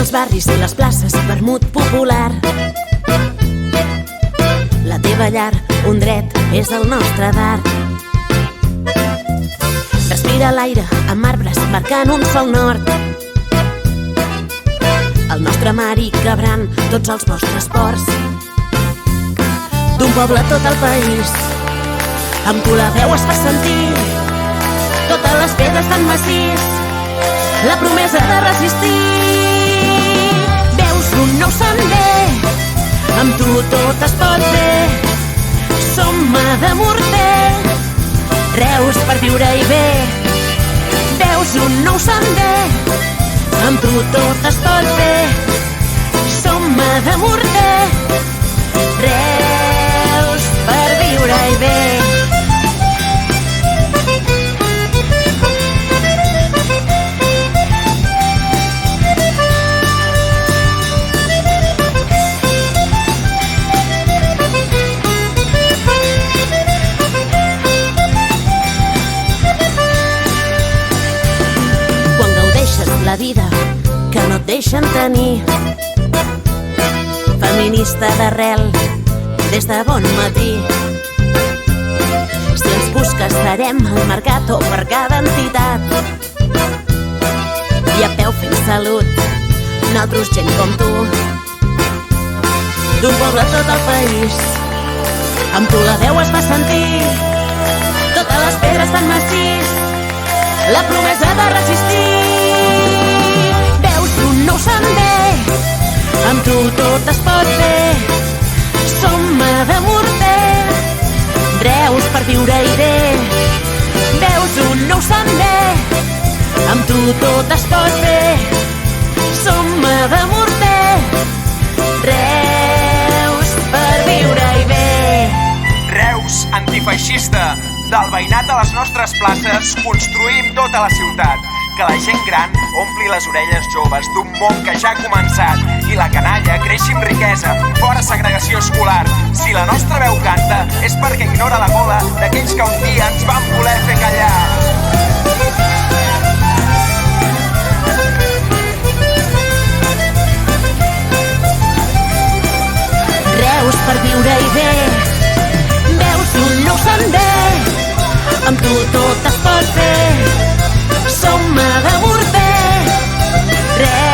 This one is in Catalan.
els barris i les places, vermut popular. La teva llar, un dret, és el nostre dar. Respira l'aire amb arbres marcant un sol nord. El nostre mar i quebrant tots els vostres ports. D'un poble tot el país, amb tu la veu es fa sentir. Totes les pedres fan massís la promesa de resistir. Veus un nou sender, amb tu tot es pot fer. Som mà de morter, Reus per viure-hi bé. Veus un nou sender, amb tu tot es pot fer. Som mà de morter, Reus per viure-hi bé. La vida que no et deixen tenir. Feminista d'arrel des de bon matí. Si ens busques serem al mercat o per cada entitat. I a peu fent salut, nosaltres gent com tu. D'un poble tot el país, amb tu la veu es va sentir. Totes les pedres fan massís la promesa de resistir. Un nou sender, amb tu tot es pot fer. Som mà de morter, Reus per viure-hi bé. Veus un nou sender, amb tu tot es pot fer. Som mà de morter, Reus per viure-hi bé. Reus antifeixista. Del veïnat a les nostres places construïm tota la ciutat. Que la gent gran ompli les orelles joves d'un món que ja ha començat i la canalla creixi amb riquesa, fora segregació escolar. Si la nostra veu canta és perquè ignora la gola d'aquells que un dia ens van voler fer callar. Reus per viure-hi bé. Veus un nou sender, amb tu tot es pot fer. Som mà de morter, Reus